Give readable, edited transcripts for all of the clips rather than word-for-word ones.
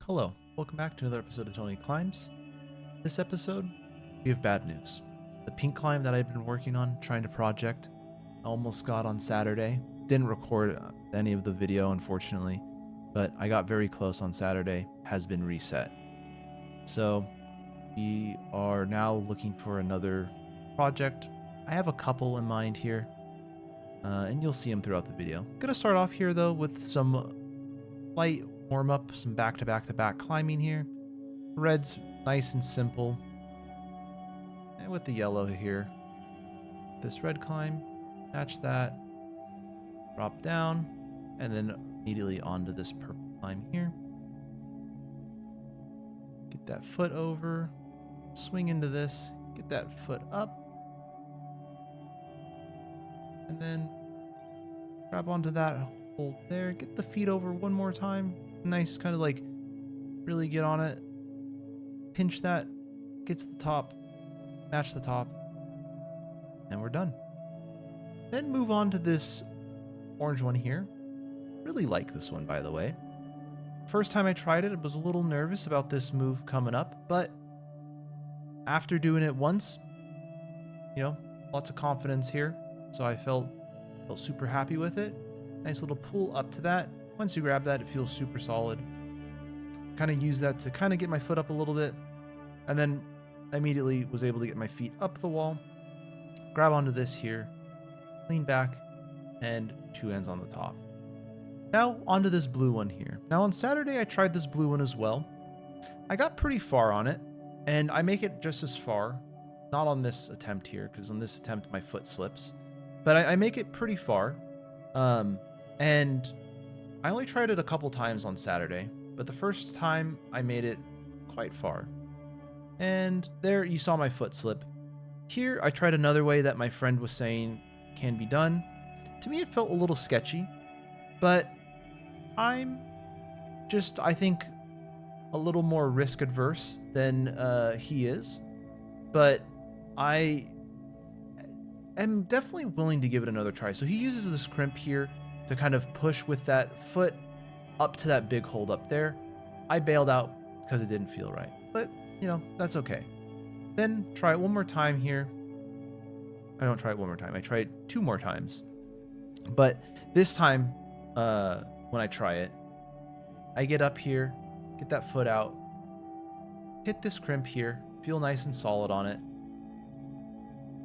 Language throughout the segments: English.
Hello, welcome back to another episode of Tony Climbs. This episode, we have bad news. The pink climb that I've been working on, trying to project, I almost got on Saturday. Didn't record any of the video, unfortunately, but I got very close on Saturday, has been reset. So, we are now looking for another project. I have a couple in mind here, and you'll see them throughout the video. Gonna start off here, though, with some light warm up, some back-to-back-to-back climbing here. Red's nice and simple. And with the yellow here, this red climb, match that, drop down, and then immediately onto this purple climb here. Get that foot over, swing into this, get that foot up, and then grab onto that hold there, get the feet over one more time. Nice, kind of like really get on it, pinch that, get to the top, match the top, and we're done. Then move on to this orange one here. Really like this one, by the way. First time I tried it, I was a little nervous about this move coming up, but after doing it once, lots of confidence here. So I felt super happy with it. Nice little pull up to that. Once you grab that, it feels super solid. Kind of use that to kind of get my foot up a little bit, and then immediately was able to get my feet up the wall, grab onto this here, lean back, and two ends on the top. Now onto this blue one here. Now on Saturday I tried this blue one as well. I got pretty far on it, and I make it just as far. Not on this attempt here, because on this attempt my foot slips. But I make it pretty far. And I only tried it a couple times on Saturday, but the first time I made it quite far. And there you saw my foot slip. Here I tried another way that my friend was saying can be done. To me it felt a little sketchy, but I'm just, I think, a little more risk adverse than he is. But I am definitely willing to give it another try. So he uses this crimp here to kind of push with that foot up to that big hold up there. I bailed out because it didn't feel right, but that's okay. Then try it one more time here. I don't try it one more time. I try it two more times. But this time, when I try it, I get up here, get that foot out, hit this crimp here, feel nice and solid on it.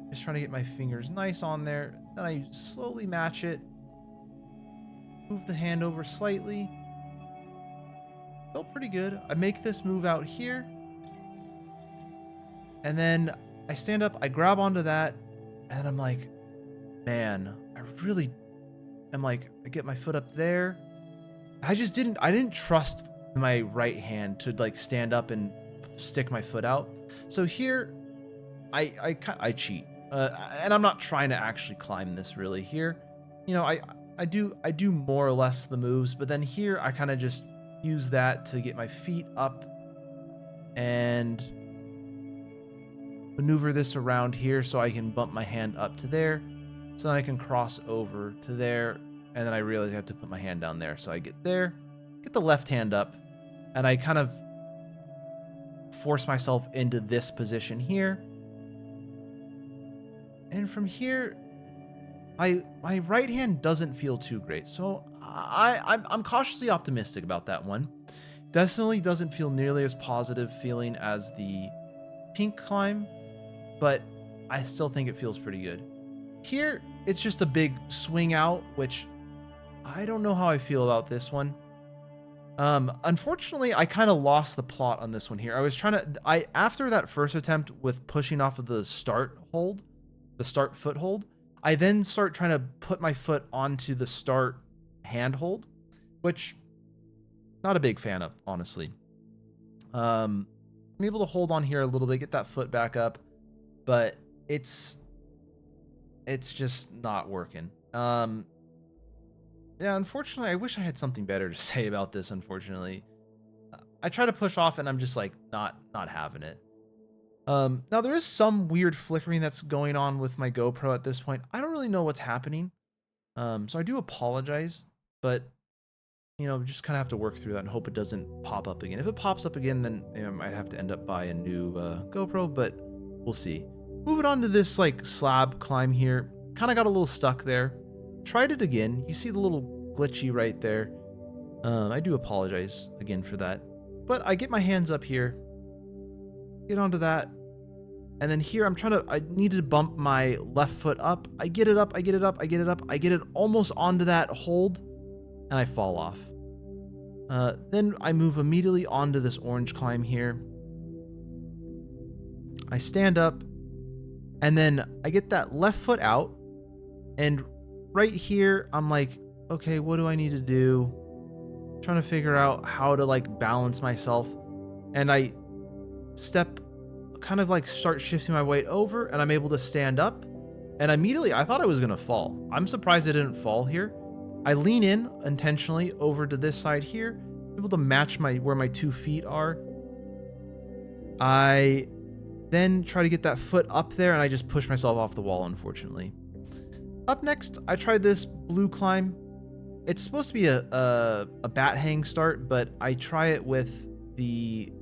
Just trying to get my fingers nice on there. Then I slowly match it, move the hand over slightly. Felt pretty good. I make this move out here, and then I stand up, I grab onto that, and I'm like, man, I get my foot up there. I didn't trust my right hand to like stand up and stick my foot out. So here, I cheat, and I'm not trying to actually climb this really here. I do more or less the moves, but then here I kind of just use that to get my feet up and maneuver this around here so I can bump my hand up to there, so then I can cross over to there, and then I realize I have to put my hand down there. So I get there, get the left hand up, and I kind of force myself into this position here. And from here, my right hand doesn't feel too great. So I'm cautiously optimistic about that one. Definitely doesn't feel nearly as positive feeling as the pink climb, but I still think it feels pretty good. Here, it's just a big swing out, which I don't know how I feel about this one. Unfortunately, I kind of lost the plot on this one here. I was trying to, after that first attempt with pushing off of the start hold, the start foot hold, I then start trying to put my foot onto the start hand hold, which not a big fan of, honestly. I'm able to hold on here a little bit, get that foot back up, but it's just not working. Yeah, unfortunately, I wish I had something better to say about this, unfortunately. I try to push off and I'm just like not having it. Now there is some weird flickering that's going on with my GoPro at this point. I don't really know what's happening. So I do apologize, but just kind of have to work through that and hope it doesn't pop up again. If it pops up again, then I might have to end up buy a new GoPro, but we'll see. Moving on to this like slab climb here. Kind of got a little stuck there. Tried it again. You see the little glitchy right there. I do apologize again for that. But I get my hands up here. Get onto that. And then here I needed to bump my left foot up. I get it up, I get it up, I get it up. I get it almost onto that hold and I fall off. Then I move immediately onto this orange climb here. I stand up and then I get that left foot out. And right here, I'm like, okay, what do I need to do? Trying to figure out how to like balance myself. And I kind of like start shifting my weight over and I'm able to stand up. And immediately I thought I was going to fall. I'm surprised I didn't fall here. I lean in intentionally over to this side here, able to match where my 2 feet are. I then try to get that foot up there and I just push myself off the wall, unfortunately. Up next, I tried this blue climb. It's supposed to be a bat hang start, but I try it with the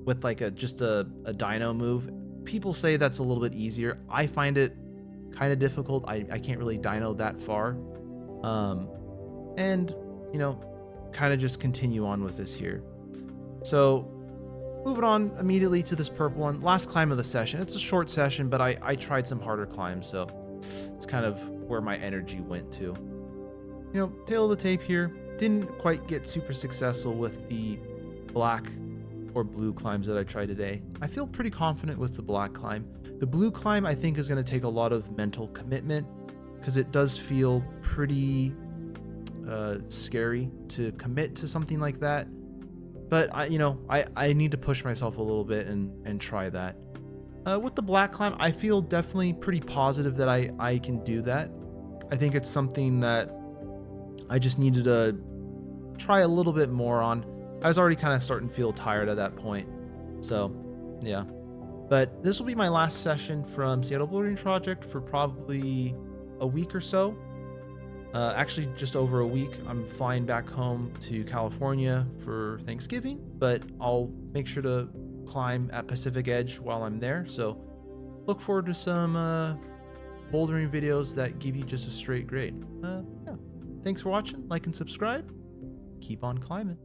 with like just a dyno move. People say that's a little bit easier. I find it kind of difficult. I can't really dyno that far. And kind of just continue on with this here. So moving on immediately to this purple one, last climb of the session. It's a short session, but I tried some harder climbs, so it's kind of where my energy went to. Tail of the tape here. Didn't quite get super successful with the black or blue climbs that I tried today. I feel pretty confident with the black climb. The blue climb I think is going to take a lot of mental commitment because it does feel pretty scary to commit to something like that. But I need to push myself a little bit and try that. With the black climb, I feel definitely pretty positive that I can do that. I think it's something that I just needed to try a little bit more on. I was already kind of starting to feel tired at that point. So, yeah. But this will be my last session from Seattle Bouldering Project for probably a week or so. Actually, just over a week. I'm flying back home to California for Thanksgiving, but I'll make sure to climb at Pacific Edge while I'm there. So look forward to some bouldering videos that give you just a straight grade. Yeah. Thanks for watching. Like and subscribe. Keep on climbing.